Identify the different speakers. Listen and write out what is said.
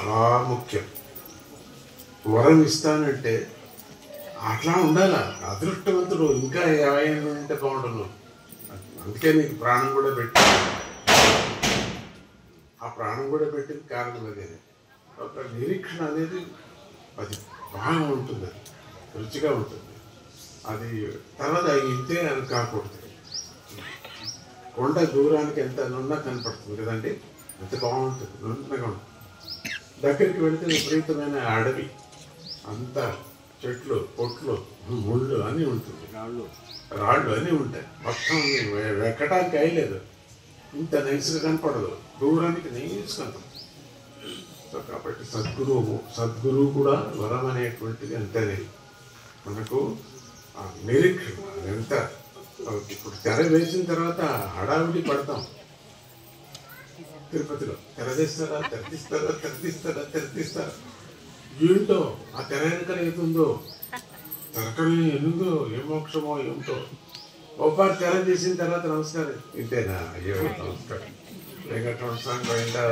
Speaker 1: చాలా ముఖ్యం. వరం ఇస్తానంటే అట్లా ఉండాల. అదృష్టవంతుడు ఇంకా 50 ఏళ్ళు ఉంటే బాగుండును. అందుకే నీకు ప్రాణం కూడా పెట్టి, ఆ ప్రాణం కూడా పెట్టింది కారణం అదే. ఒక నిరీక్షణ అనేది అది బాగా ఉంటుంది, అది రుచిగా ఉంటుంది. అది తర్వాత ఇంతే అని కాకూడదు. కొండ దూరానికి ఎంత నున్న కనపడుతుంది కదండి, ఎంత బాగుంటుంది, నున్నగా ఉంటుంది. దగ్గరికి వెళితే విపరీతమైన అడవి, అంత చెట్లు, పొట్లు, ముళ్ళు అన్నీ ఉంటుంది, రాళ్ళు అన్నీ ఉంటాయి. మొత్తం ఎక్కడానికి అయ్యలేదు, ఇంత నైస్గా కనపడదు, దూరానికి నైస్ కనపడదు. సో కాబట్టి సద్గురువు కూడా వరం అనేటువంటిది అంతేనే. మనకు నిరీక్షణ ఎంత. ఇప్పుడు తెర వేసిన తర్వాత హడావిడి పడతాం. తిరుపతిలో తెర తీస్తారా ఏంటో ఆ తెర వెనకన ఏదుందో, తెరకని ఎందుందో, ఏ మోక్షమో ఏమిటో. ఒకసారి తెర తీసిన తర్వాత నమస్కారం, ఇంతేనా, అయ్యో నమస్కారం, వెంకటరమణ స్వామి పోయిందా.